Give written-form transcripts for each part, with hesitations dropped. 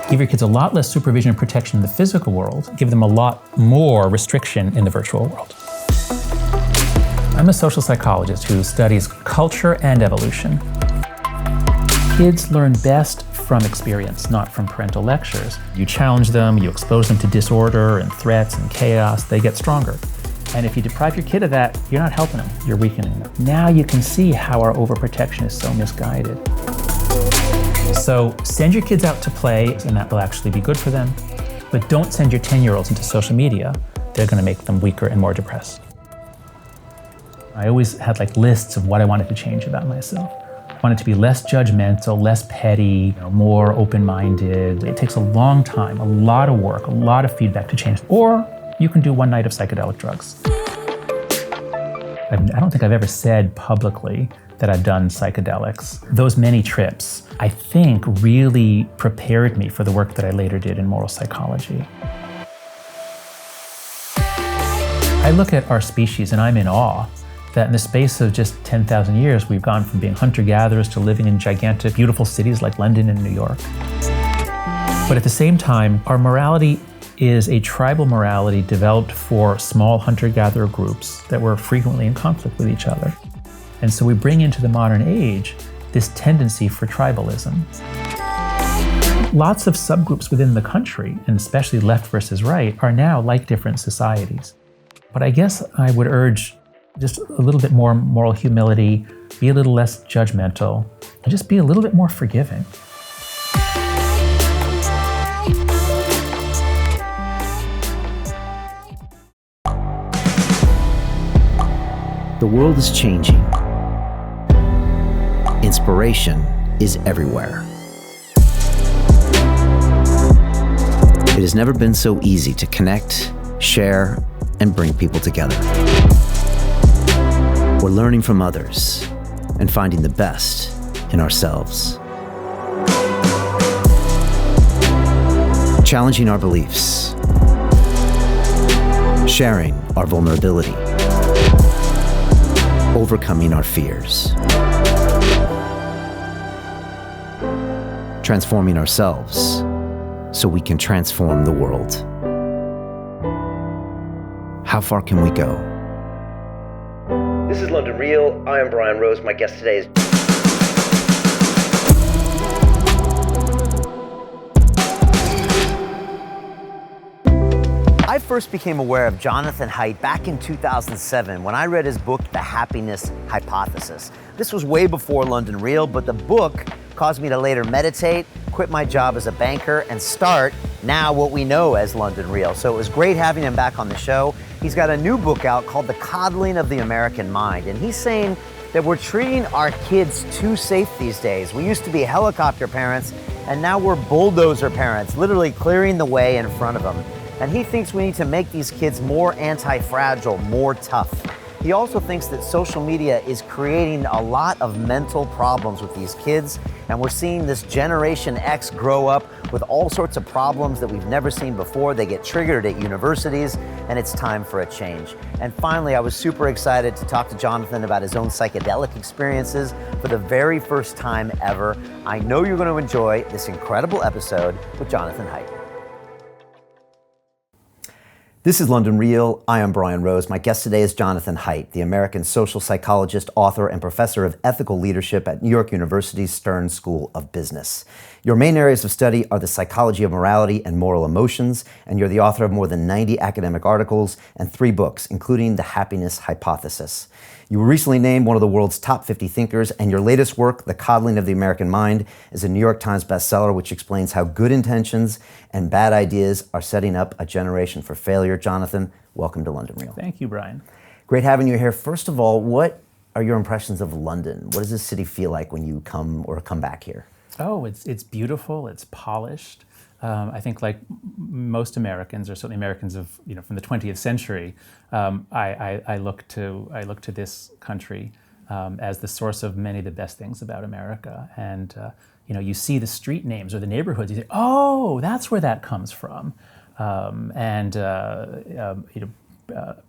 Give your kids a lot less supervision and protection in the physical world, give them a lot more restriction in the virtual world. I'm a social psychologist who studies culture and evolution. Kids learn best from experience, not from parental lectures. You challenge them, you expose them to disorder and threats and chaos, they get stronger. And if you deprive your kid of that, you're not helping them, you're weakening them. Now you can see how our overprotection is so misguided. So send your kids out to play, and that will actually be good for them. But don't send your 10-year-olds into social media. They're gonna make them weaker and more depressed. I always had lists of what I wanted to change about myself. I wanted to be less judgmental, less petty, more open-minded. It takes a long time, a lot of work, a lot of feedback to change. Or you can do one night of psychedelic drugs. I don't think I've ever said publicly that I've done psychedelics. Those many trips, I think, really prepared me for the work that I later did in moral psychology. I look at our species and I'm in awe that in the space of just 10,000 years, we've gone from being hunter-gatherers to living in gigantic, beautiful cities like London and New York. But at the same time, our morality is a tribal morality developed for small hunter-gatherer groups that were frequently in conflict with each other. And so we bring into the modern age this tendency for tribalism. Lots of subgroups within the country, and especially left versus right, are now like different societies. But I guess I would urge just a little bit more moral humility, be a little less judgmental, and just be a little bit more forgiving. The world is changing. Inspiration is everywhere. It has never been so easy to connect, share, and bring people together. We're learning from others and finding the best in ourselves. Challenging our beliefs. Sharing our vulnerability. Overcoming our fears. Transforming ourselves so we can transform the world. How far can we go? This is LondonReal. I am Brian Rose. My guest today is... I first became aware of Jonathan Haidt back in 2007 when I read his book, The Happiness Hypothesis. This was way before LondonReal, but the book caused me to later meditate, quit my job as a banker, and start now what we know as LondonReal. So it was great having him back on the show. He's got a new book out called The Coddling of the American Mind, and he's saying that we're treating our kids too safe these days. We used to be helicopter parents, and now we're bulldozer parents, literally clearing the way in front of them. And he thinks we need to make these kids more anti-fragile, more tough. He also thinks that social media is creating a lot of mental problems with these kids, and we're seeing this Generation X grow up with all sorts of problems that we've never seen before. They get triggered at universities, and it's time for a change. And finally, I was super excited to talk to Jonathan about his own psychedelic experiences for the very first time ever. I know you're going to enjoy this incredible episode with Jonathan Haidt. This is LondonReal. I am Brian Rose. My guest today is Jonathan Haidt, the American social psychologist, author, and professor of ethical leadership at New York University's Stern School of Business. Your main areas of study are the psychology of morality and moral emotions, and you're the author of more than 90 academic articles and 3 books, including The Happiness Hypothesis. You were recently named one of the world's top 50 thinkers, and your latest work, The Coddling of the American Mind, is a New York Times bestseller, which explains how good intentions and bad ideas are setting up a generation for failure. Jonathan, welcome to LondonReal. Thank you, Brian. Great having you here. First of all, what are your impressions of London? What does this city feel like when you come back here? Oh, it's beautiful, it's polished. I think like most Americans, or certainly Americans of from the 20th century, I look to this country as the source of many of the best things about America. And you see the street names or the neighborhoods, you say, oh, that's where that comes from.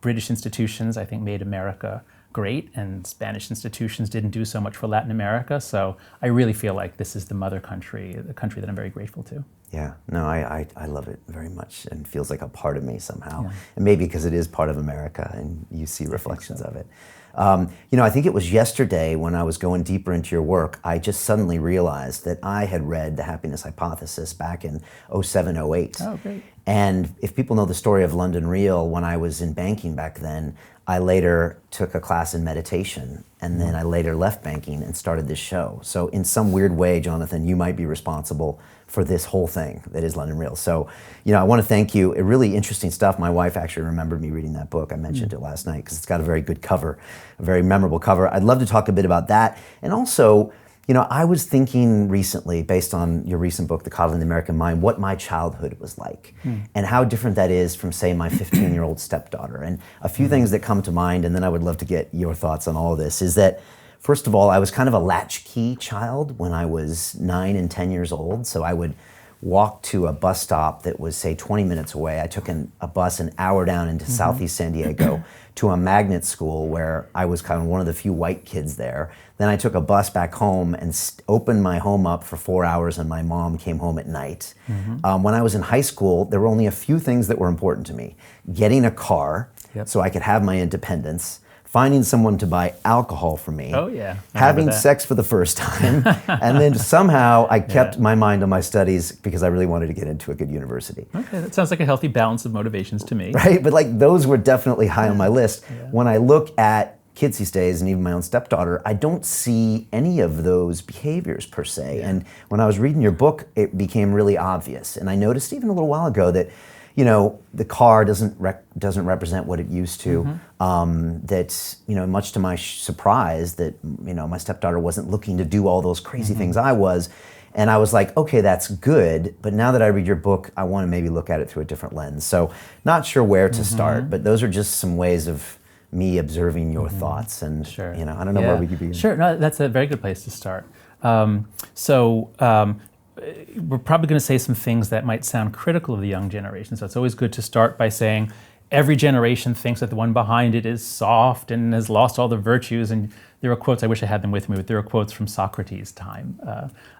British institutions, I think, made America great, and Spanish institutions didn't do so much for Latin America. So I really feel like this is the mother country, the country that I'm very grateful to. Yeah, no, I love it very much, and feels like a part of me somehow. Yeah. And maybe because it is part of America and you see reflections of it. I think it was yesterday when I was going deeper into your work, I just suddenly realized that I had read The Happiness Hypothesis back in 07, 08. Oh, great. And if people know the story of LondonReal, when I was in banking back then, I later took a class in meditation, and then I later left banking and started this show. So in some weird way, Jonathan, you might be responsible for this whole thing that is LondonReal. So, I want to thank you. Really interesting stuff. My wife actually remembered me reading that book. I mentioned it last night because it's got a very good cover, a very memorable cover. I'd love to talk a bit about that. And also, I was thinking recently, based on your recent book, The Coddling the American Mind, what my childhood was like and how different that is from, say, my 15-year-old stepdaughter. And a few things that come to mind, and then I would love to get your thoughts on all of this, is that, first of all, I was kind of a latchkey child when I was 9 and 10 years old. So I would walk to a bus stop that was, say, 20 minutes away. I took a bus an hour down into Southeast San Diego to a magnet school where I was kind of one of the few white kids there. Then I took a bus back home and opened my home up for 4 hours, and my mom came home at night. When I was in high school, there were only a few things that were important to me. Getting a car so I could have my independence, finding someone to buy alcohol for me, having sex for the first time, and then somehow I kept my mind on my studies because I really wanted to get into a good university. Okay, that sounds like a healthy balance of motivations to me. Right, but those were definitely high on my list. When I look at kids these days, and even my own stepdaughter, I don't see any of those behaviors per se. And when I was reading your book, it became really obvious. And I noticed even a little while ago that the car doesn't represent what it used to. That, much to my surprise, that, my stepdaughter wasn't looking to do all those crazy things I was. And I was like, okay, that's good. But now that I read your book, I want to maybe look at it through a different lens. So not sure where to start, but those are just some ways of me observing your thoughts. And, I don't know where we could begin. Sure, no, that's a very good place to start. We're probably going to say some things that might sound critical of the young generation. So it's always good to start by saying every generation thinks that the one behind it is soft and has lost all the virtues. And there are quotes, I wish I had them with me, but there are quotes from Socrates' time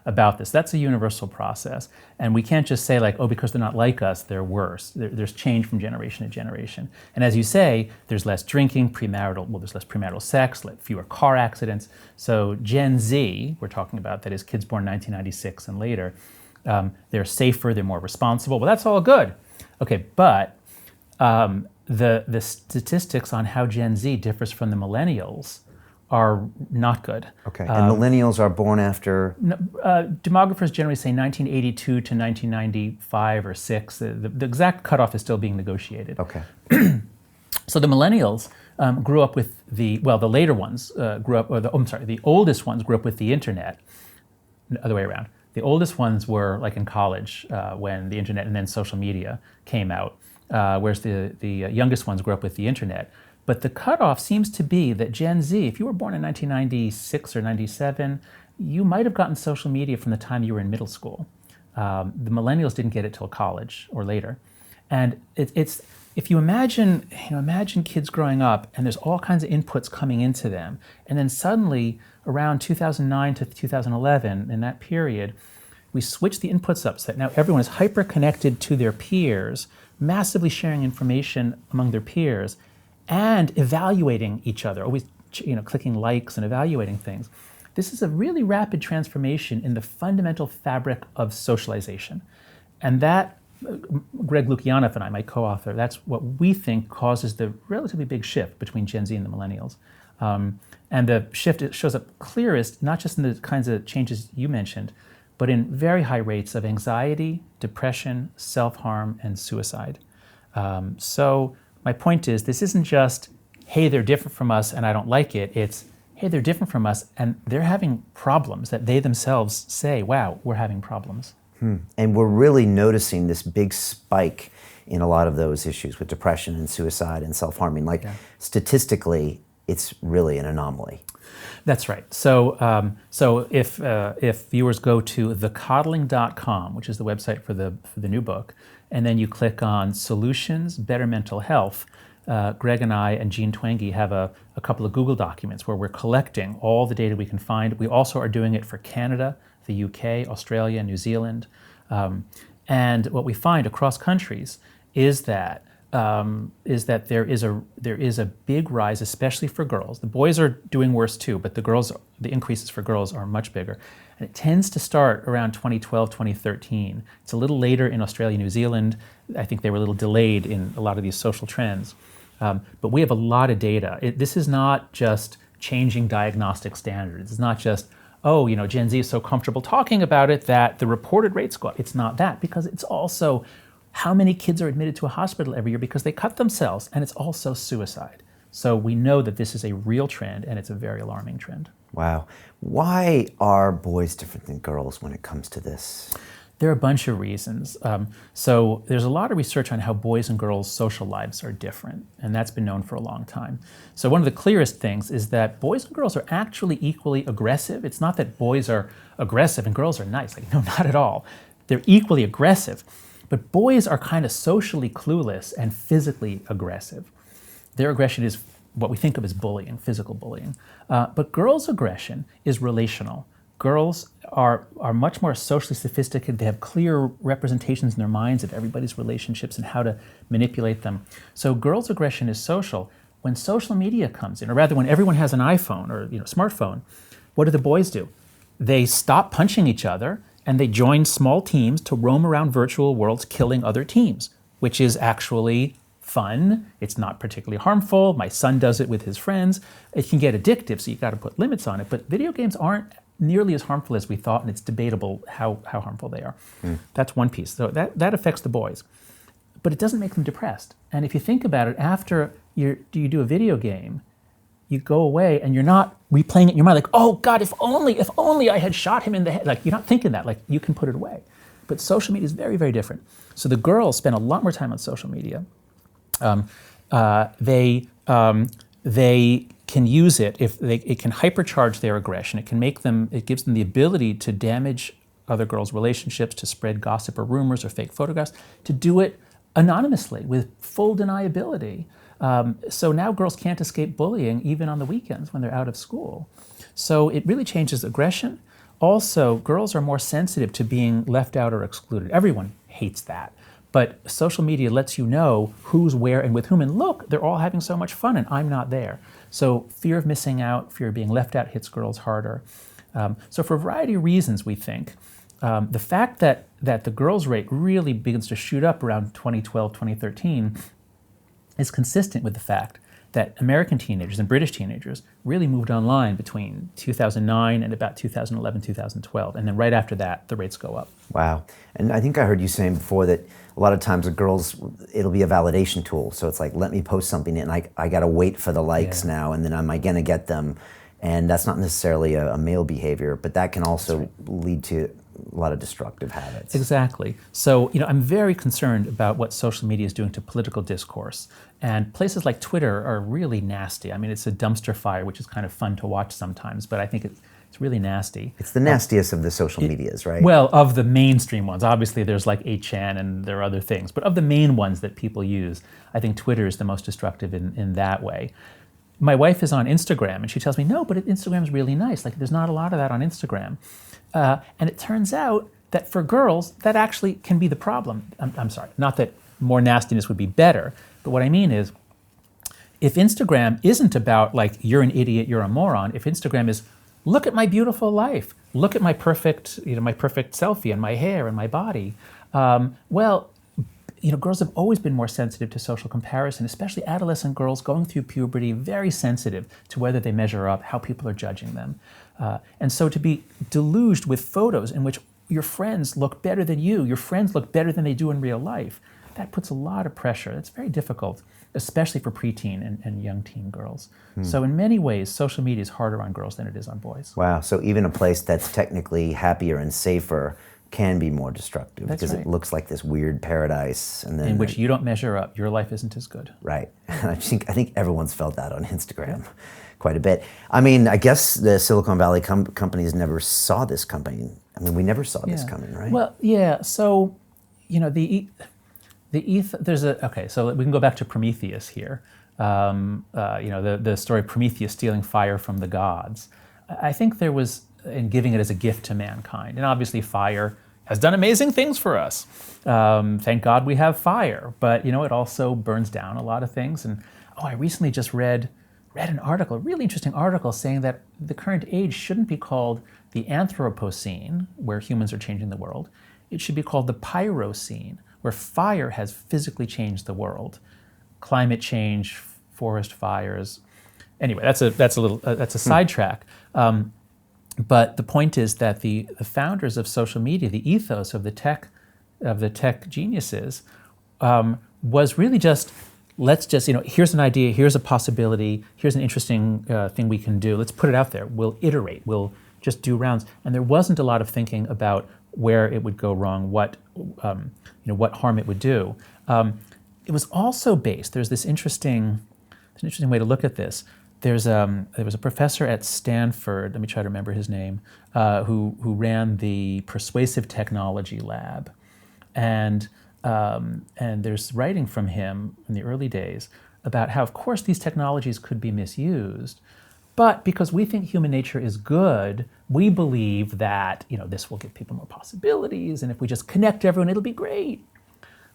about this. That's a universal process. And we can't just say because they're not like us, they're worse. There's change from generation to generation. And as you say, there's less drinking, there's less premarital sex, fewer car accidents. So Gen Z, we're talking about, that is kids born 1996 and later, they're safer, they're more responsible. Well, that's all good. Okay, but the statistics on how Gen Z differs from the millennials are not good. Okay, and millennials are born after? Demographers generally say 1982 to 1995 or 6. The exact cutoff is still being negotiated. Okay. So the millennials grew up with the later ones the oldest ones grew up with the internet. The other way around. The oldest ones were in college when the internet and then social media came out, whereas the youngest ones grew up with the internet. But the cutoff seems to be that Gen Z, if you were born in 1996 or 97, you might have gotten social media from the time you were in middle school. The millennials didn't get it till college or later. And it's if you imagine kids growing up and there's all kinds of inputs coming into them, and then suddenly around 2009 to 2011, in that period, we switch the inputs up so that now everyone is hyper connected to their peers, massively sharing information among their peers, and evaluating each other, always clicking likes and evaluating things. This is a really rapid transformation in the fundamental fabric of socialization. And that, Greg Lukianoff and I, my co-author, that's what we think causes the relatively big shift between Gen Z and the millennials. And the shift, it shows up clearest, not just in the kinds of changes you mentioned, but in very high rates of anxiety, depression, self-harm, and suicide. So my point is, this isn't just, hey, they're different from us and I don't like it. It's, hey, they're different from us and they're having problems that they themselves say, wow, we're having problems. And we're really noticing this big spike in a lot of those issues with depression and suicide and self-harming. Statistically, it's really an anomaly. That's right. So if viewers go to thecoddling.com, which is the website for the new book, and then you click on Solutions, Better Mental Health, Greg and I and Jean Twenge have a couple of Google documents where we're collecting all the data we can find. We also are doing it for Canada, the UK, Australia, New Zealand. And what we find across countries is that there is a big rise, especially for girls. The boys are doing worse too, but the increases for girls are much bigger. And it tends to start around 2012, 2013. It's a little later in Australia, New Zealand. I think they were a little delayed in a lot of these social trends. But we have a lot of data. This is not just changing diagnostic standards. It's not just, Gen Z is so comfortable talking about it that the reported rates go up. It's not that, because it's also how many kids are admitted to a hospital every year because they cut themselves, and it's also suicide. So we know that this is a real trend, and it's a very alarming trend. Wow. Why are boys different than girls when it comes to this? There are a bunch of reasons. So there's a lot of research on how boys and girls' social lives are different, and that's been known for a long time. So one of the clearest things is that boys and girls are actually equally aggressive. It's not that boys are aggressive and girls are nice. No, not at all. They're equally aggressive. But boys are kind of socially clueless and physically aggressive. Their aggression is what we think of as bullying, physical bullying. But girls' aggression is relational. Girls are much more socially sophisticated. They have clear representations in their minds of everybody's relationships and how to manipulate them. So girls' aggression is social. When social media comes in, or rather when everyone has an iPhone or smartphone, what do the boys do? They stop punching each other, and they join small teams to roam around virtual worlds killing other teams, which is actually fun. It's not particularly harmful. My son does it with his friends. It can get addictive, so you've got to put limits on it. But video games aren't nearly as harmful as we thought, and it's debatable how harmful they are. That's one piece. So that affects the boys. But it doesn't make them depressed. And if you think about it, after you do a video game, you go away and you're not replaying it in your mind like, oh God, if only I had shot him in the head. Like, you're not thinking that, like, you can put it away. But social media is very, very different. So the girls spend a lot more time on social media. They can use it it can hypercharge their aggression. It gives them the ability to damage other girls' relationships, to spread gossip or rumors or fake photographs, to do it anonymously with full deniability. So now girls can't escape bullying even on the weekends when they're out of school. So it really changes aggression. Also, girls are more sensitive to being left out or excluded. Everyone hates that. But social media lets you know who's where and with whom. And look, they're all having so much fun and I'm not there. So fear of missing out, fear of being left out hits girls harder. So for a variety of reasons, we think, the fact that the girls' rate really begins to shoot up around 2012, 2013 is consistent with the fact that American teenagers and British teenagers really moved online between 2009 and about 2011, 2012. And then right after that, the rates go up. Wow. And I think I heard you saying before that a lot of times the girls, it'll be a validation tool. So it's like, let me post something and I got to wait for the likes now, and then am I going to get them? And that's not necessarily a male behavior, but that can also lead to a lot of destructive habits. Exactly. So, I'm very concerned about what social media is doing to political discourse. And places like Twitter are really nasty. I mean, it's a dumpster fire, which is kind of fun to watch sometimes, but I think it's really nasty. It's the nastiest of the social medias, right? Well, of the mainstream ones. Obviously, there's like 8chan and there are other things. But of the main ones that people use, I think Twitter is the most destructive in that way. My wife is on Instagram, and she tells me, no, but Instagram's really nice. Like, there's not a lot of that on Instagram. And it turns out that for girls, that actually can be the problem. I'm sorry, not that more nastiness would be better, but what I mean is, if Instagram isn't about like, you're an idiot, you're a moron, if Instagram is, look at my beautiful life, look at my perfect selfie and my hair and my body, girls have always been more sensitive to social comparison, especially adolescent girls going through puberty, very sensitive to whether they measure up, how people are judging them. And so to be deluged with photos in which your friends look better than you, your friends look better than they do in real life, that puts a lot of pressure. That's very difficult, especially for preteen and young teen girls. So in many ways, social media is harder on girls than it is on boys. Wow, so even a place that's technically happier and safer can be more destructive. That's because right. It looks like this weird paradise, and then in which you don't measure up. Your life isn't as good. Right. I think everyone's felt that on Instagram quite a bit. I mean, I guess the Silicon Valley companies never saw this coming. I mean, we never saw this coming, right? Well, yeah. So, So we can go back to Prometheus here. The story of Prometheus stealing fire from the gods. I think there was, in giving it as a gift to mankind, and obviously fire has done amazing things for us. Thank God we have fire, but it also burns down a lot of things. And I recently just read an article, a really interesting article, saying that the current age shouldn't be called the Anthropocene, where humans are changing the world. It should be called the Pyrocene, where fire has physically changed the world. Climate change, forest fires. Anyway, that's a sidetrack. But the point is that the founders of social media, the ethos of the tech geniuses, was really just, let's just, here's an idea, here's a possibility, here's an interesting thing we can do. Let's put it out there. We'll iterate. We'll just do rounds. And there wasn't a lot of thinking about where it would go wrong, what harm it would do. It was also based. There's an interesting way to look at this. There was a professor at Stanford, let me try to remember his name, who ran the Persuasive Technology Lab. And there's writing from him in the early days about how, of course, these technologies could be misused, but because we think human nature is good, we believe that this will give people more possibilities, and if we just connect everyone, it'll be great.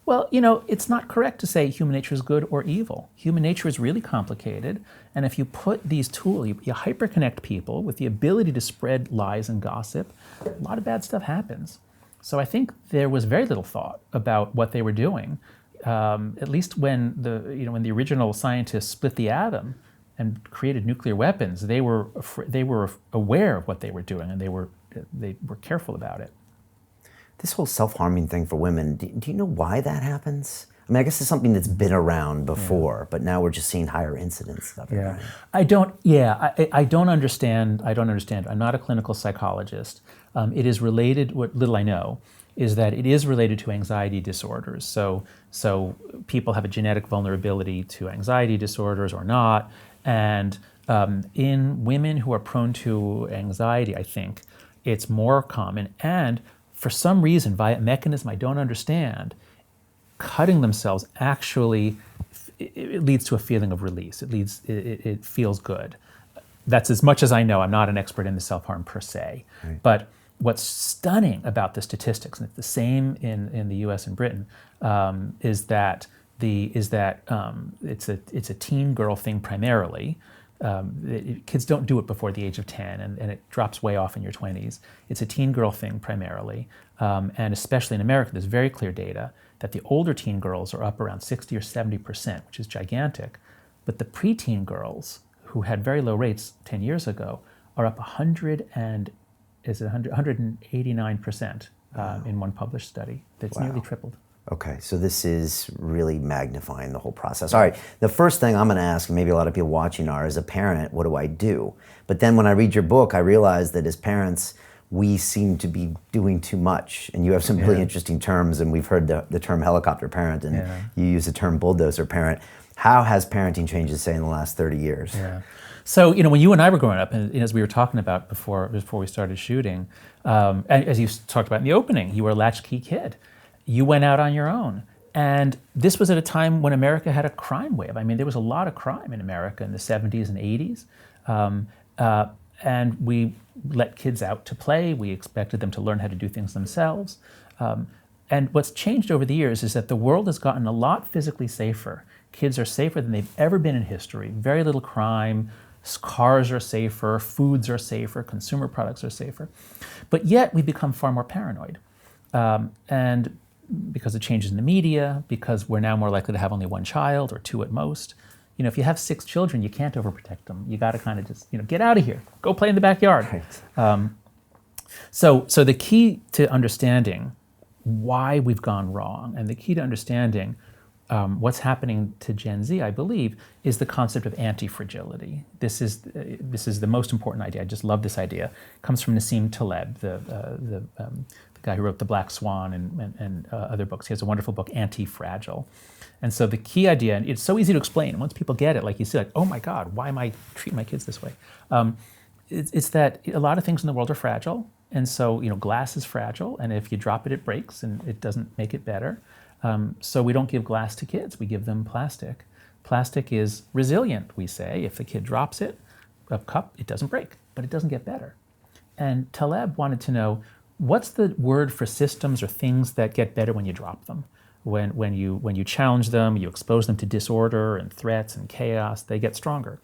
Well, it's not correct to say human nature is good or evil. Human nature is really complicated, and if you put these tools, you hyperconnect people with the ability to spread lies and gossip, a lot of bad stuff happens. So I think there was very little thought about what they were doing. At least when the original scientists split the atom and created nuclear weapons, they were aware of what they were doing, and they were careful about it. This whole self-harming thing for women, do you know why that happens? I mean, I guess it's something that's been around before, but now we're just seeing higher incidence of it. Yeah, right? I don't understand. I'm not a clinical psychologist. It is related, what little I know, is that it is related to anxiety disorders. So people have a genetic vulnerability to anxiety disorders or not. And in women who are prone to anxiety, I think it's more common. And for some reason, via a mechanism I don't understand, cutting themselves actually, it leads to a feeling of release. It feels good. That's as much as I know. I'm not an expert in the self-harm per se. Right. But what's stunning about the statistics, and it's the same in the U.S. and Britain, is that it's a teen girl thing primarily. Kids don't do it before the age of 10, and it drops way off in your 20s. It's a teen girl thing primarily, and especially in America, there's very clear data that the older teen girls are up around 60 or 70%, which is gigantic. But the preteen girls, who had very low rates 10 years ago, are up 189% in one published study. That's nearly tripled. Okay, so this is really magnifying the whole process. All right, the first thing I'm going to ask, and maybe a lot of people watching are, as a parent, what do I do? But then when I read your book, I realize that as parents, we seem to be doing too much. And you have some really interesting terms, and we've heard the term helicopter parent, and you use the term bulldozer parent. How has parenting changed, say, in the last 30 years? Yeah. So, when you and I were growing up, and as we were talking about before we started shooting, and as you talked about in the opening, you were a latchkey kid. You went out on your own. And this was at a time when America had a crime wave. I mean, there was a lot of crime in America in the 70s and 80s. And we let kids out to play. We expected them to learn how to do things themselves. And what's changed over the years is that the world has gotten a lot physically safer. Kids are safer than they've ever been in history. Very little crime. Cars are safer. Foods are safer. Consumer products are safer. But yet we become far more paranoid. And because of changes in the media, because we're now more likely to have only one child or two at most. If you have 6 children, you can't overprotect them. You got to kind of just, get out of here. Go play in the backyard. Right. So the key to understanding why we've gone wrong, and the key to understanding what's happening to Gen Z, I believe, is the concept of anti-fragility. This is the most important idea. I just love this idea. It comes from Nassim Taleb, the guy who wrote The Black Swan and other books. He has a wonderful book, Anti-Fragile. And so the key idea, and it's so easy to explain, and once people get it, like you said, oh my God, why am I treating my kids this way? It's that a lot of things in the world are fragile, and so glass is fragile, and if you drop it, it breaks, and it doesn't make it better. So we don't give glass to kids, we give them plastic. Plastic is resilient, we say. If the kid drops it, a cup, it doesn't break, but it doesn't get better. And Taleb wanted to know, what's the word for systems or things that get better when you drop them? When you challenge them, you expose them to disorder and threats and chaos, they get stronger.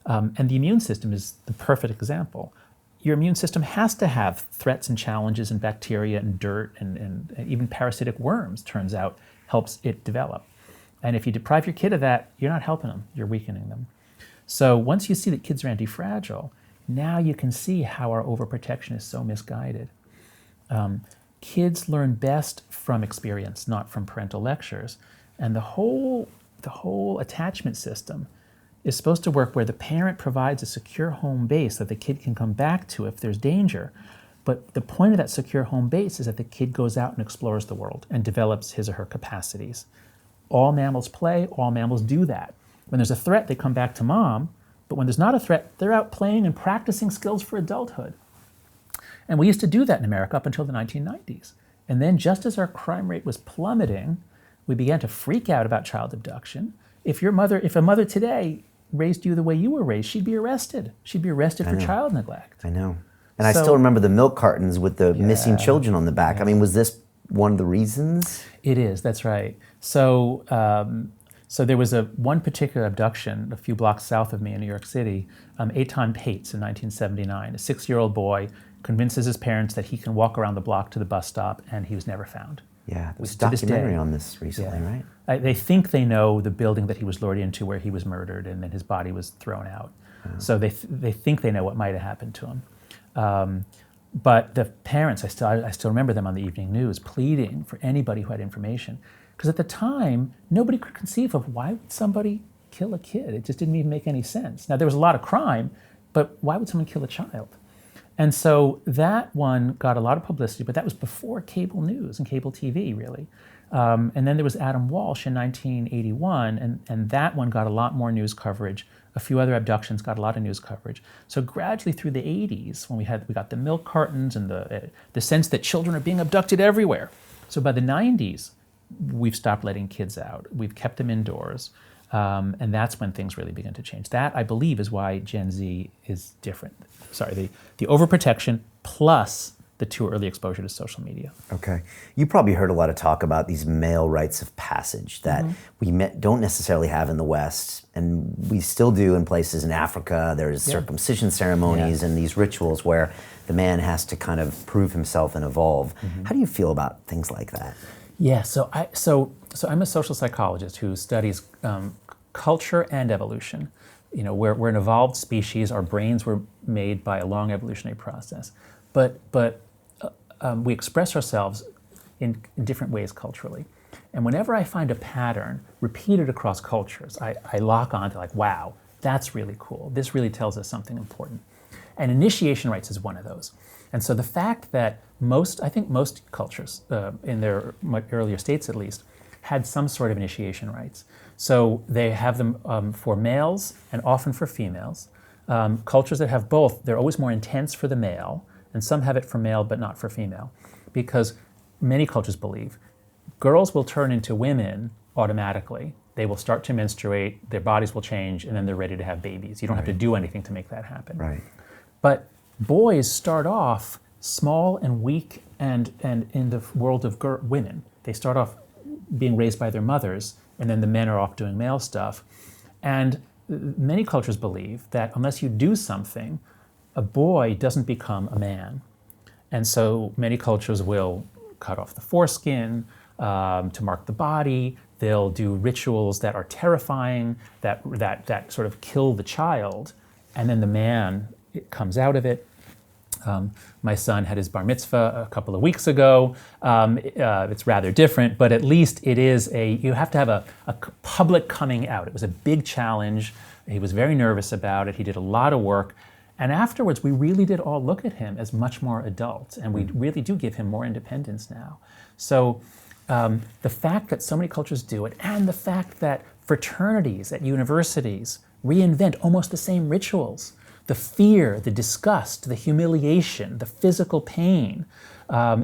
And the immune system is the perfect example. Your immune system has to have threats and challenges and bacteria and dirt and even parasitic worms, turns out, helps it develop. And if you deprive your kid of that, you're not helping them, you're weakening them. So once you see that kids are anti-fragile, now you can see how our overprotection is so misguided. Kids learn best from experience, not from parental lectures. And the whole attachment system is supposed to work where the parent provides a secure home base that the kid can come back to if there's danger. But the point of that secure home base is that the kid goes out and explores the world and develops his or her capacities. All mammals play, all mammals do that. When there's a threat, they come back to mom, but when there's not a threat, they're out playing and practicing skills for adulthood. And we used to do that in America up until the 1990s. And then just as our crime rate was plummeting, we began to freak out about child abduction. If a mother today raised you the way you were raised, she'd be arrested. She'd be arrested for child neglect. I know. And I still remember the milk cartons with the missing children on the back. Yeah. I mean, was this one of the reasons? It is, that's right. So there was one particular abduction a few blocks south of me in New York City, Eitan Pates in 1979. A 6-year-old boy convinces his parents that he can walk around the block to the bus stop, and he was never found. Yeah, there was a documentary on this recently, right? They think they know the building that he was lured into where he was murdered, and then his body was thrown out. Oh. So they think they know what might have happened to him. But the parents, I still remember them on the evening news pleading for anybody who had information. Because at the time, nobody could conceive of why would somebody kill a kid? It just didn't even make any sense. Now, there was a lot of crime, but why would someone kill a child? And so that one got a lot of publicity, but that was before cable news and cable TV, really. And then there was Adam Walsh in 1981, and that one got a lot more news coverage. A few other abductions got a lot of news coverage. So gradually through the 80s, when we got the milk cartons and the sense that children are being abducted everywhere. So by the 90s, we've stopped letting kids out. We've kept them indoors. And that's when things really begin to change. That, I believe, is why Gen Z is different. Sorry, the overprotection plus the too early exposure to social media. Okay. You probably heard a lot of talk about these male rites of passage that we don't necessarily have in the West, and we still do in places in Africa. There's circumcision ceremonies and these rituals where the man has to kind of prove himself and evolve. How do you feel about things like that? Yeah, so I'm a social psychologist who studies culture and evolution. You know, we're an evolved species. Our brains were made by a long evolutionary process, but we express ourselves in different ways culturally. And whenever I find a pattern repeated across cultures, I lock on to like, wow, that's really cool. This really tells us something important. And initiation rites is one of those. And so the fact that I think most cultures, in their earlier states at least, had some sort of initiation rites. So they have them for males and often for females. Cultures that have both, they're always more intense for the male, and some have it for male but not for female. Because many cultures believe girls will turn into women automatically. They will start to menstruate, their bodies will change, and then they're ready to have babies. You don't have to do anything to make that happen. Right. But boys start off small and weak and in the world of women. They start off being raised by their mothers, and then the men are off doing male stuff. And many cultures believe that unless you do something, a boy doesn't become a man. And so many cultures will cut off the foreskin to mark the body. They'll do rituals that are terrifying, that sort of kill the child, and then the man comes out of it. My son had his bar mitzvah a couple of weeks ago. It's rather different, but at least it is you have to have a public coming out. It was a big challenge. He was very nervous about it. He did a lot of work. And afterwards, we really did all look at him as much more adult, and we really do give him more independence now. So the fact that so many cultures do it, and the fact that fraternities at universities reinvent almost the same rituals. the fear, the disgust, the humiliation, the physical pain,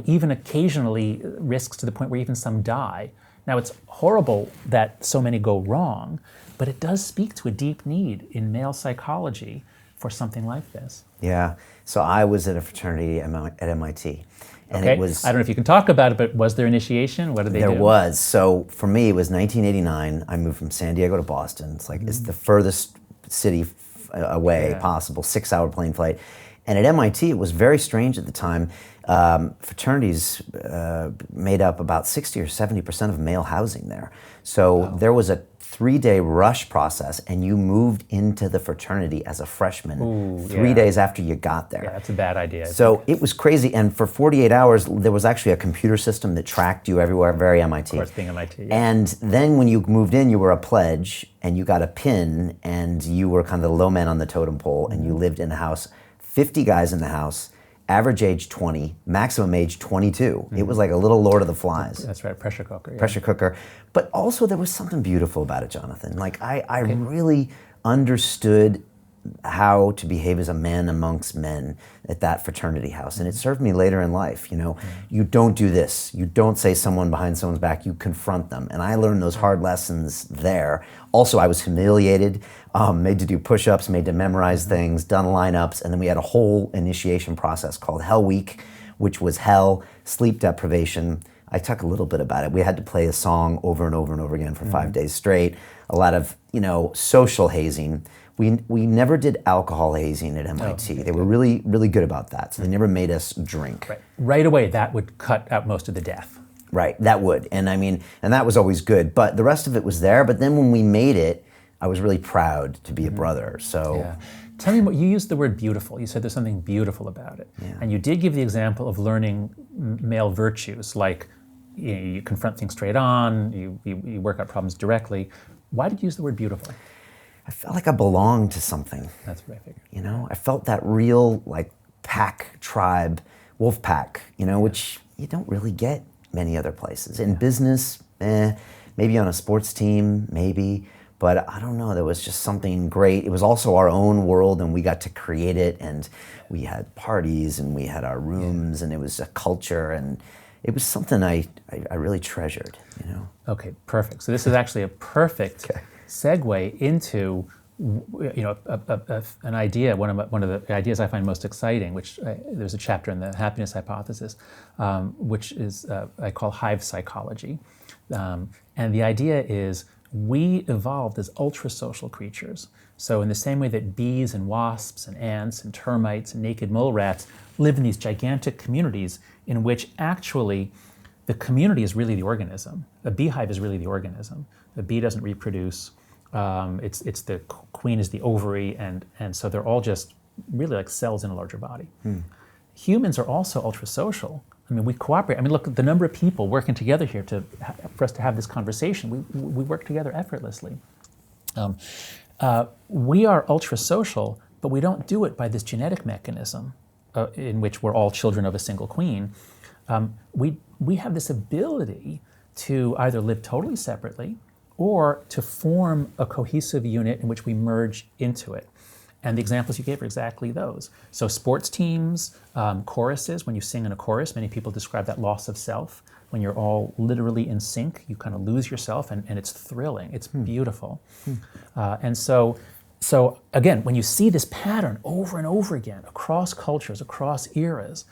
even occasionally risks to the point where even some die. Now, it's horrible that so many go wrong, but it does speak to a deep need in male psychology for something like this. Yeah. So I was at a fraternity at MIT. And okay. it was, I don't know if you can talk about it, but was there initiation? What did they do? There was. So for me, it was 1989. I moved from San Diego to Boston. It's like, it's the furthest city away possible, 6-hour plane flight. And at MIT, it was very strange at the time. Fraternities made up about 60 or 70% of male housing there. So there was a 3-day rush process, and you moved into the fraternity as a freshman 3 days after you got there. Yeah, that's a bad idea. So it was crazy, and for 48 hours, there was actually a computer system that tracked you everywhere, very MIT. Of course, being MIT. Yeah. And then when you moved in, you were a pledge, and you got a pin, and you were kind of the low man on the totem pole, and you lived in a house, 50 guys in the house, average age 20, maximum age 22. It was like a little Lord of the Flies. That's right, pressure cooker. Yeah. Pressure cooker. But also there was something beautiful about it, Jonathan. Like I really understood how to behave as a man amongst men at that fraternity house. And it served me later in life. You know, you don't do this. You don't say someone behind someone's back. You confront them. And I learned those hard lessons there. Also, I was humiliated, made to do push-ups, made to memorize things, done lineups. And then we had a whole initiation process called Hell Week, which was hell, sleep deprivation. I talk a little bit about it. We had to play a song over and over and over again for 5 days straight. A lot of, social hazing. We never did alcohol hazing at MIT. They were really, really good about that. So they never made us drink. Right away, that would cut out most of the death. Right, that would. And and that was always good. But the rest of it was there. But then when we made it, I was really proud to be a brother. So yeah. Tell me what, you used the word beautiful. You said there's something beautiful about it. Yeah. And you did give the example of learning male virtues, like you confront things straight on, you work out problems directly. Why did you use the word beautiful? I felt like I belonged to something. That's what I figured. I felt that real pack, tribe, wolf pack, which you don't really get many other places. In business, maybe on a sports team, maybe, but I don't know, there was just something great. It was also our own world, and we got to create it, and we had parties, and we had our rooms, and it was a culture, and it was something I really treasured, Okay, perfect. So this is actually a perfect segue into an idea, one of the ideas I find most exciting, which there's a chapter in the happiness hypothesis, which is I call hive psychology. And the idea is we evolved as ultra-social creatures. So in the same way that bees and wasps and ants and termites and naked mole rats live in these gigantic communities in which actually the community is really the organism. A beehive is really the organism. The bee doesn't reproduce. It's the queen is the ovary, and so they're all just really like cells in a larger body. Humans are also ultra-social. We cooperate. Look at the number of people working together here for us to have this conversation. We work together effortlessly. We are ultra-social, but we don't do it by this genetic mechanism in which we're all children of a single queen. We have this ability to either live totally separately or to form a cohesive unit in which we merge into it. And the examples you gave are exactly those. So sports teams, choruses, when you sing in a chorus, many people describe that loss of self. When you're all literally in sync, you kind of lose yourself, and it's thrilling, it's beautiful. And so again, when you see this pattern over and over again, across cultures, across eras,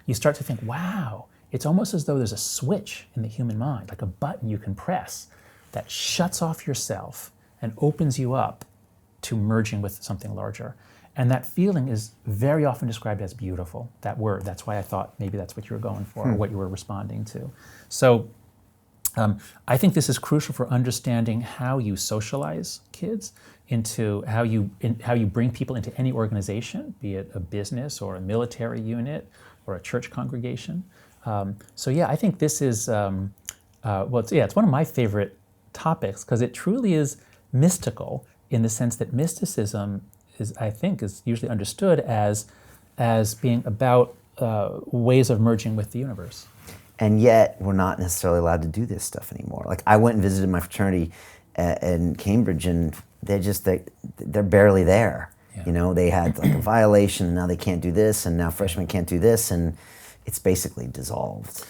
you start to think, wow, it's almost as though there's a switch in the human mind, like a button you can press that shuts off yourself and opens you up to merging with something larger. And that feeling is very often described as beautiful, that word. That's why I thought maybe that's what you were going for, or what you were responding to. So I think this is crucial for understanding how you socialize kids, into how you bring people into any organization, be it a business or a military unit or a church congregation. I think this is, it's one of my favorite topics because it truly is mystical in the sense that mysticism is usually understood as being about ways of merging with the universe. And yet, we're not necessarily allowed to do this stuff anymore. Like, I went and visited my fraternity in Cambridge, and they're barely there. You know, they had like a violation, and now they can't do this, and now freshmen can't do this, and it's basically dissolved.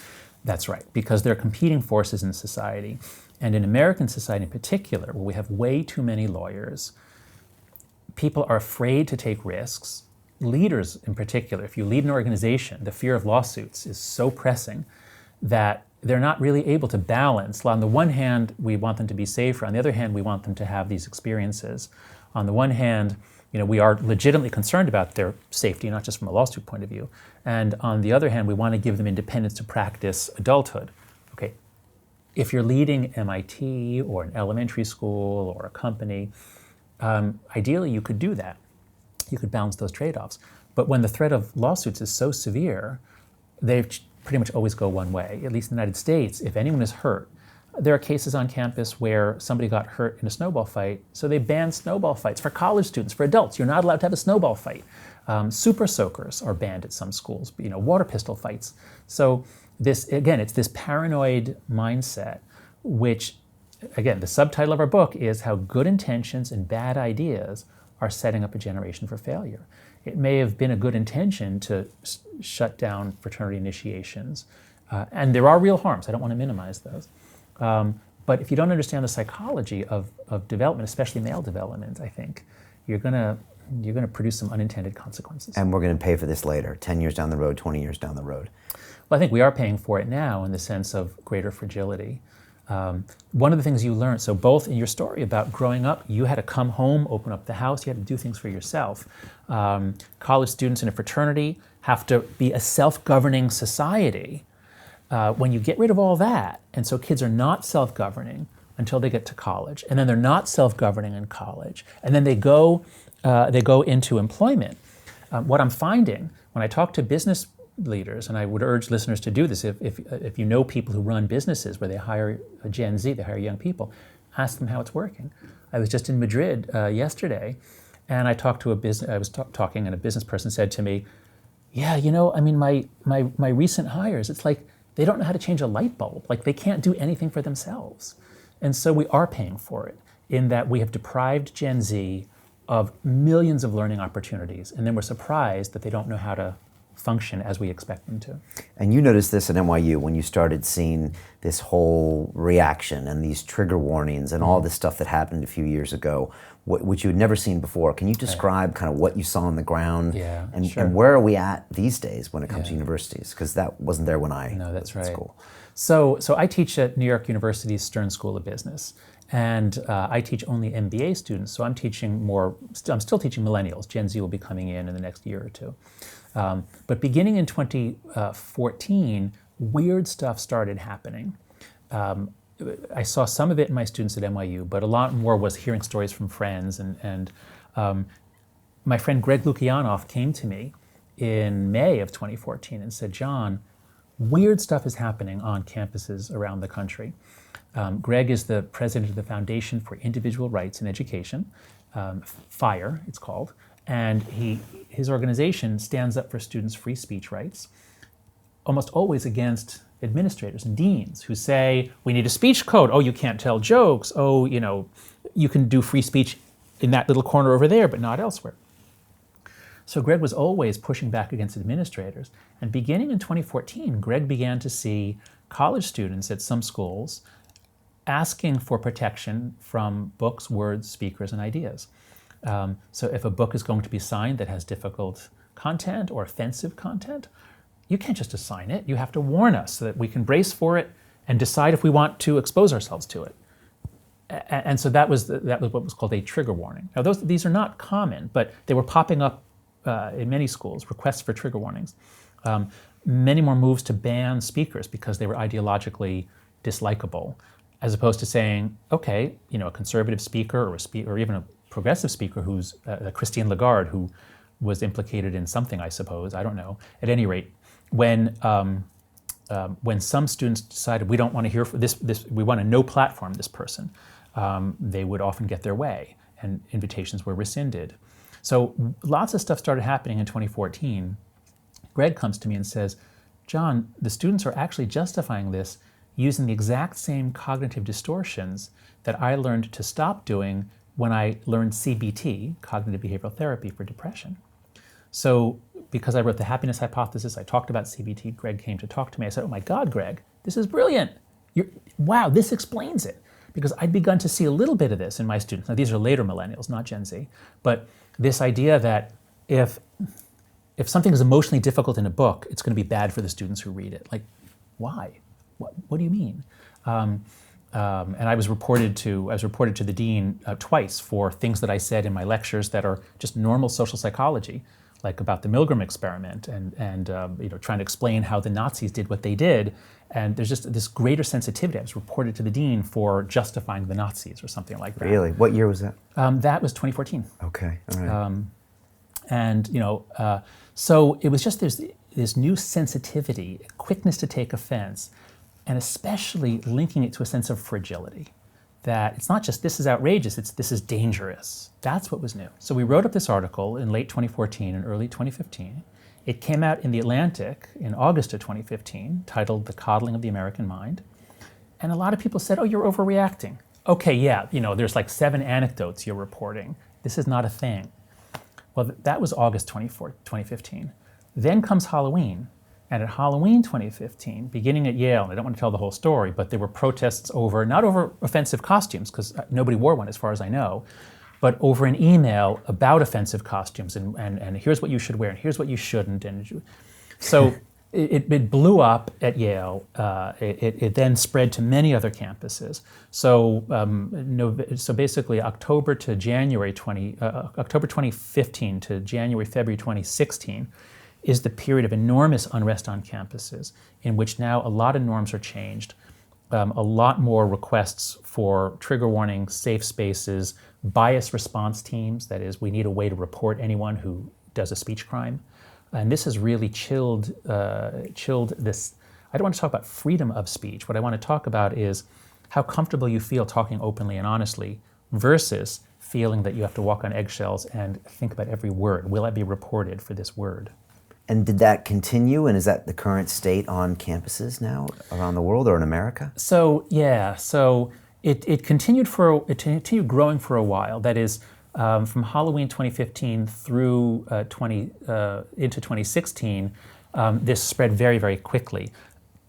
That's right, because there are competing forces in society. And in American society in particular, where we have way too many lawyers, people are afraid to take risks. Leaders in particular, if you lead an organization, the fear of lawsuits is so pressing that they're not really able to balance. On the one hand, we want them to be safer. On the other hand, we want them to have these experiences. On the one hand, we are legitimately concerned about their safety, not just from a lawsuit point of view. And on the other hand, we want to give them independence to practice adulthood. Okay, if you're leading MIT or an elementary school or a company, ideally you could do that. You could balance those trade-offs. But when the threat of lawsuits is so severe, they pretty much always go one way. At least in the United States, if anyone is hurt, there are cases on campus where somebody got hurt in a snowball fight, so they banned snowball fights for college students, for adults. You're not allowed to have a snowball fight. Super soakers are banned at some schools, water pistol fights. So this, again, it's this paranoid mindset, which, again, the subtitle of our book is How Good Intentions and Bad Ideas Are Setting Up a Generation for Failure. It may have been a good intention to shut down fraternity initiations, and there are real harms. I don't want to minimize those. But if you don't understand the psychology of development, especially male development, I think you're gonna produce some unintended consequences. And we're going to pay for this later, 10 years down the road, 20 years down the road. Well, I think we are paying for it now in the sense of greater fragility. One of the things you learn, so both in your story about growing up, you had to come home, open up the house, you had to do things for yourself. College students in a fraternity have to be a self-governing society. When you get rid of all that, and so kids are not self-governing until they get to college, and then they're not self-governing in college, and then they go into employment. What I'm finding when I talk to business leaders, and I would urge listeners to do this, if you know people who run businesses where they hire a Gen Z, they hire young people, ask them how it's working. I was just in Madrid yesterday, and I talked to talking, and a business person said to me, yeah, my recent hires, it's like they don't know how to change a light bulb. Like they can't do anything for themselves. And so we are paying for it in that we have deprived Gen Z of millions of learning opportunities, and then we're surprised that they don't know how to function as we expect them to. And you noticed this at NYU when you started seeing this whole reaction and these trigger warnings and all this stuff that happened a few years ago, which you had never seen before. Can you describe kind of what you saw on the ground? Yeah, and, sure. and where are we at these days when it comes to universities? Because that wasn't there when I was in school. So I teach at New York University's Stern School of Business, and I teach only MBA students. So I'm still teaching millennials. Gen Z will be coming in the next year or two. But beginning in 2014, weird stuff started happening. I saw some of it in my students at NYU, but a lot more was hearing stories from friends. And my friend Greg Lukianoff came to me in May of 2014 and said, John, weird stuff is happening on campuses around the country. Greg is the president of the Foundation for Individual Rights in Education, FIRE it's called, and his organization stands up for students' free speech rights, almost always against administrators and deans who say, we need a speech code. Oh, you can't tell jokes. Oh, you can do free speech in that little corner over there, but not elsewhere. So Greg was always pushing back against administrators. And beginning in 2014, Greg began to see college students at some schools asking for protection from books, words, speakers, and ideas. So if a book is going to be signed that has difficult content or offensive content, you can't just assign it. You have to warn us so that we can brace for it and decide if we want to expose ourselves to it. And so that was what was called a trigger warning. Now these are not common, but they were popping up in many schools, requests for trigger warnings. Many more moves to ban speakers because they were ideologically dislikable, as opposed to saying, okay, a conservative speaker or even a progressive speaker who's Christine Lagarde, who was implicated in something, I suppose, I don't know. At any rate, when some students decided we don't want to hear from this, we want to no platform this person, they would often get their way, and invitations were rescinded. So lots of stuff started happening in 2014. Greg comes to me and says, John, the students are actually justifying this using the exact same cognitive distortions that I learned to stop doing when I learned CBT, cognitive behavioral therapy, for depression. So because I wrote The Happiness Hypothesis, I talked about CBT, Greg came to talk to me. I said, oh my God, Greg, this is brilliant. Wow, this explains it. Because I'd begun to see a little bit of this in my students. Now these are later millennials, not Gen Z, but this idea that if something is emotionally difficult in a book, it's going to be bad for the students who read it. Like, why? What do you mean? And I was reported to the dean twice for things that I said in my lectures that are just normal social psychology, like about the Milgram experiment and trying to explain how the Nazis did what they did. And there's just this greater sensitivity. I was reported to the dean for justifying the Nazis or something like that. Really? What year was that? That was 2014. Okay, all right. So it was just this new sensitivity, quickness to take offense, and especially linking it to a sense of fragility. That it's not just this is outrageous, this is dangerous. That's what was new. So we wrote up this article in late 2014 and early 2015. It came out in The Atlantic in August of 2015, titled The Coddling of the American Mind. And a lot of people said, oh, you're overreacting. Okay, yeah, there's like 7 anecdotes you're reporting. This is not a thing. Well, that was August 2015. Then comes Halloween. And at Halloween 2015, beginning at Yale, and I don't want to tell the whole story, but there were protests not over offensive costumes, because nobody wore one as far as I know, but over an email about offensive costumes and here's what you should wear and here's what you shouldn't. And so it blew up at Yale. It then spread to many other campuses. So basically October 2015 to February 2016 is the period of enormous unrest on campuses in which now a lot of norms are changed. A lot more requests for trigger warnings, safe spaces, bias response teams. That is, we need a way to report anyone who does a speech crime. And this has really chilled this. I don't want to talk about freedom of speech. What I want to talk about is how comfortable you feel talking openly and honestly versus feeling that you have to walk on eggshells and think about every word. Will I be reported for this word? And did that continue, and is that the current state on campuses now around the world or in America? So it continued growing for a while. That is, from Halloween 2015 through into 2016, this spread very, very quickly.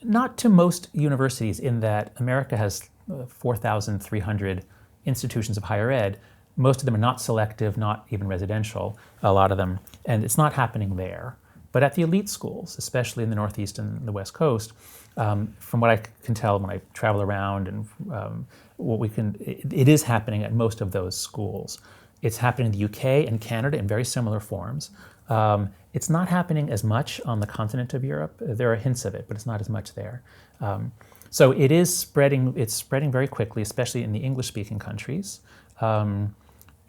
Not to most universities, in that America has 4,300 institutions of higher ed. Most of them are not selective, not even residential, a lot of them, and it's not happening there. But at the elite schools, especially in the Northeast and the West Coast, from what I can tell when I travel around and it is happening at most of those schools. It's happening in the UK and Canada in very similar forms. It's not happening as much on the continent of Europe. There are hints of it, but it's not as much there. So it is spreading. It's spreading very quickly, especially in the English-speaking countries.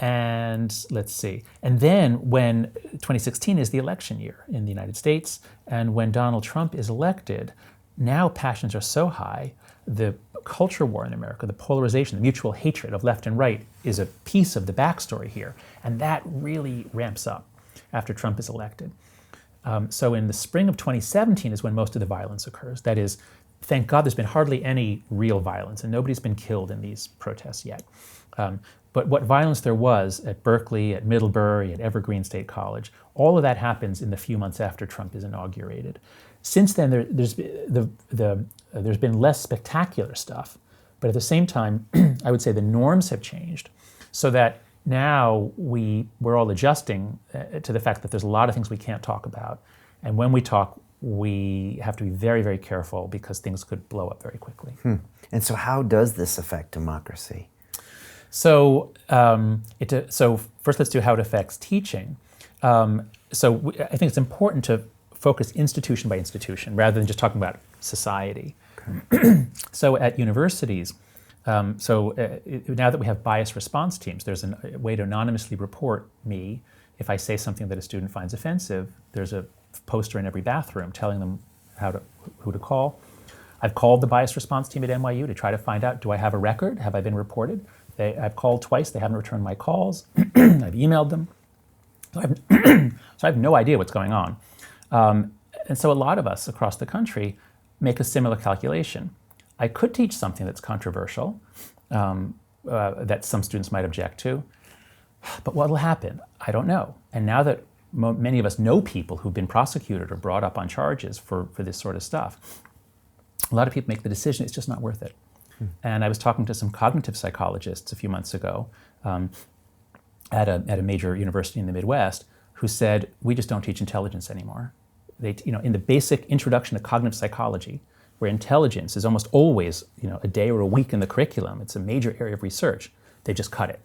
And let's see. And then when 2016 is the election year in the United States, and when Donald Trump is elected, now passions are so high. The culture war in America, the polarization, the mutual hatred of left and right is a piece of the backstory here. And that really ramps up after Trump is elected. So in the spring of 2017 is when most of the violence occurs. That is, thank God there's been hardly any real violence, and nobody's been killed in these protests yet. But what violence there was at Berkeley, at Middlebury, at Evergreen State College, all of that happens in the few months after Trump is inaugurated. Since then, there's been less spectacular stuff, but at the same time, I would say the norms have changed, so that now we're all adjusting to the fact that there's a lot of things we can't talk about, and when we talk, we have to be very, very careful because things could blow up very quickly. And so how does this affect democracy? So first let's do how it affects teaching. I think it's important to focus institution by institution rather than just talking about society. Okay. So at universities, now that we have bias response teams, there's a way to anonymously report me. If I say something that a student finds offensive, there's a poster in every bathroom telling them who to call. I've called the bias response team at NYU to try to find out, do I have a record? Have I been reported? I've called twice, they haven't returned my calls. I've emailed them. So I have no idea what's going on. And so a lot of us across the country make a similar calculation. I could teach something that's controversial, that some students might object to. But what will happen? I don't know. And now that many of us know people who've been prosecuted or brought up on charges for this sort of stuff, a lot of people make the decision it's just not worth it. And I was talking to some cognitive psychologists a few months ago at a major university in the Midwest who said, we just don't teach intelligence anymore. In the basic introduction to cognitive psychology, where intelligence is almost always a day or a week in the curriculum, it's a major area of research, they just cut it.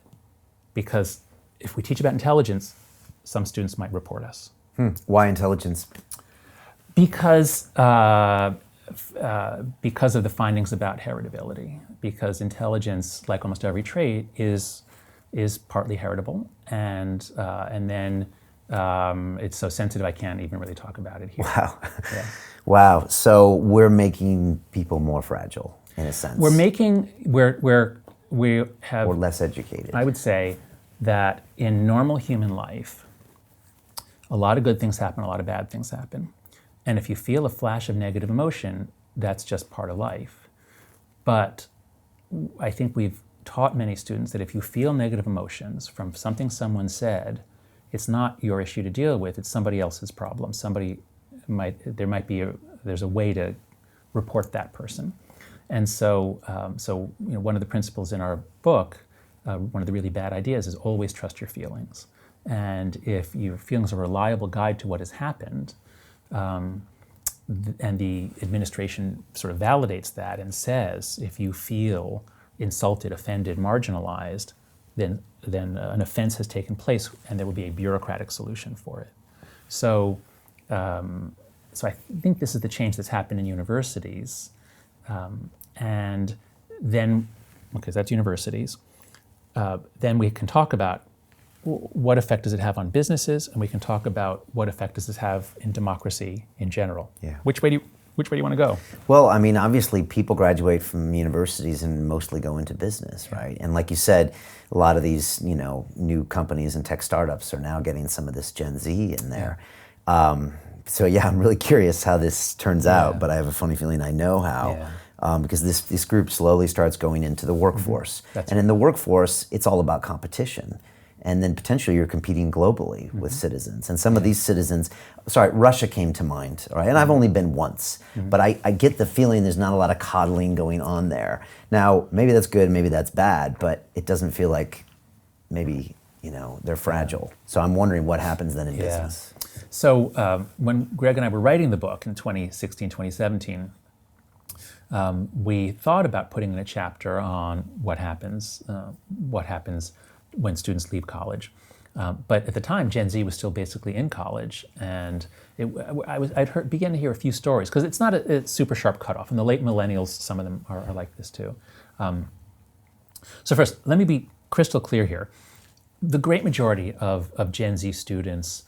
Because if we teach about intelligence, some students might report us. Why intelligence? Because of the findings about heritability. Because intelligence, like almost every trait, is partly heritable, and then it's so sensitive I can't even really talk about it here. Wow. Yeah. Wow. So we're making people more fragile, in a sense. We have, or less educated. I would say that in normal human life, a lot of good things happen, a lot of bad things happen. And if you feel a flash of negative emotion, that's just part of life. But I think we've taught many students that if you feel negative emotions from something someone said, it's not your issue to deal with, it's somebody else's problem. There's a way to report that person. And so one of the principles in our book, one of the really bad ideas, is always trust your feelings. And if your feelings are a reliable guide to what has happened, and the administration sort of validates that and says, if you feel insulted, offended, marginalized, then an offense has taken place and there will be a bureaucratic solution for it. So I think this is the change that's happened in universities. And then, okay, that's universities. Then we can talk about what effect does it have on businesses, and we can talk about what effect does this have in democracy in general. Yeah. Which way do you want to go? Well, I mean, obviously people graduate from universities and mostly go into business, right? And like you said, a lot of these, new companies and tech startups are now getting some of this Gen Z in there. So yeah, I'm really curious how this turns out, but I have a funny feeling I know how. Because this group slowly starts going into the workforce. And in the workforce, it's all about competition. And then potentially you're competing globally with citizens. And some of these citizens, Russia came to mind, right? And I've only been once, but I get the feeling there's not a lot of coddling going on there. Now, maybe that's good, maybe that's bad, but it doesn't feel like maybe, they're fragile. So I'm wondering what happens then in business. So when Greg and I were writing the book in 2016, 2017, we thought about putting in a chapter on what happens when students leave college. But at the time, Gen Z was still basically in college, and began to hear a few stories, because it's not a super sharp cutoff. In the late Millennials, some of them are like this too. So first, let me be crystal clear here. The great majority of Gen Z students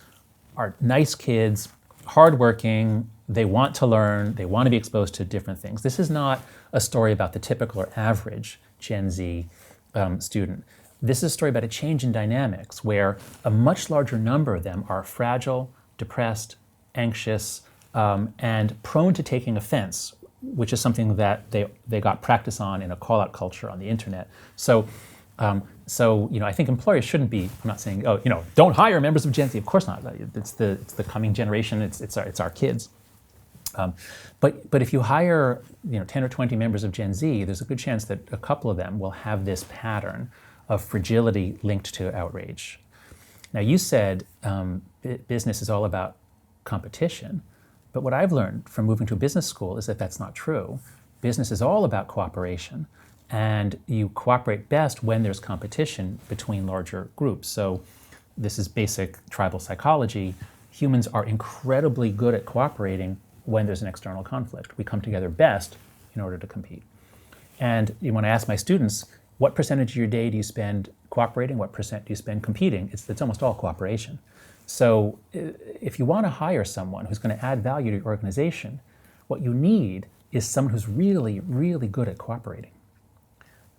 are nice kids, hardworking, they want to learn, they want to be exposed to different things. This is not a story about the typical or average Gen Z student. This is a story about a change in dynamics where a much larger number of them are fragile, depressed, anxious, and prone to taking offense, which is something that they got practice on in a call-out culture on the internet. So I think employers shouldn't be, I'm not saying, don't hire members of Gen Z. Of course not. It's the coming generation. It's our kids. But if you hire 10 or 20 members of Gen Z, there's a good chance that a couple of them will have this pattern of fragility linked to outrage. Now, you said business is all about competition, but what I've learned from moving to a business school is that that's not true. Business is all about cooperation, and you cooperate best when there's competition between larger groups. So this is basic tribal psychology. Humans are incredibly good at cooperating when there's an external conflict. We come together best in order to compete. And when I ask my students, what percentage of your day do you spend cooperating? What percent do you spend competing? It's almost all cooperation. So if you want to hire someone who's going to add value to your organization, what you need is someone who's really, really good at cooperating.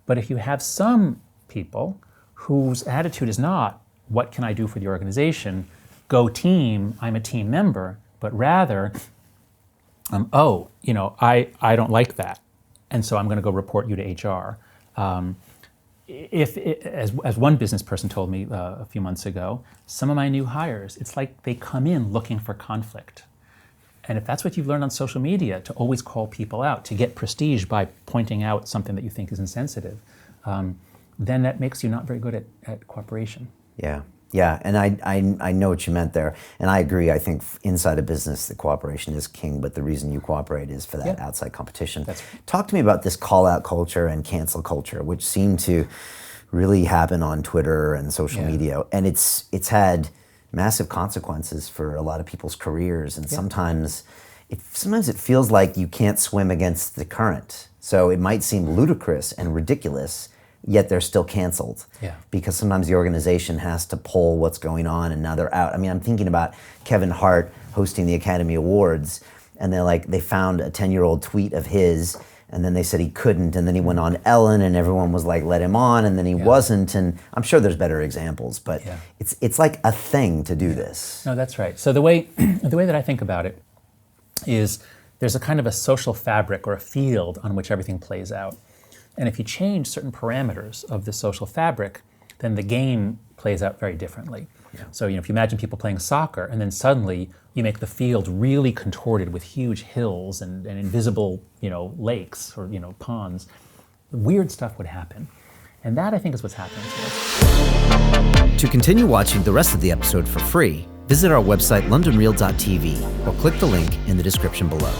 But if you have some people whose attitude is not, what can I do for the organization? Go team, I'm a team member, but rather, I don't like that, and so I'm going to go report you to HR. as one business person told me a few months ago, some of my new hires, it's like they come in looking for conflict. And if that's what you've learned on social media, to always call people out, to get prestige by pointing out something that you think is insensitive, then that makes you not very good at cooperation. Yeah, and I know what you meant there, and I agree. I think inside a business, the cooperation is king, but the reason you cooperate is for that outside competition. That's right. Talk to me about this call-out culture and cancel culture, which seem to really happen on Twitter and social media, and it's had massive consequences for a lot of people's careers, and sometimes it feels like you can't swim against the current. So it might seem ludicrous and ridiculous, yet they're still canceled. Because sometimes the organization has to pull what's going on and now they're out. I mean, I'm thinking about Kevin Hart hosting the Academy Awards, and they found a 10-year-old tweet of his, and then they said he couldn't, and then he went on Ellen and everyone was like, let him on, and then he wasn't, and I'm sure there's better examples, but it's like a thing to do this. No, that's right. So the way that I think about it is there's a kind of a social fabric or a field on which everything plays out. And if you change certain parameters of the social fabric, then the game plays out very differently. So if you imagine people playing soccer and then suddenly you make the field really contorted with huge hills and invisible lakes or ponds, weird stuff would happen. And that, I think, is what's happening to us. To continue watching the rest of the episode for free, visit our website londonreal.tv or click the link in the description below.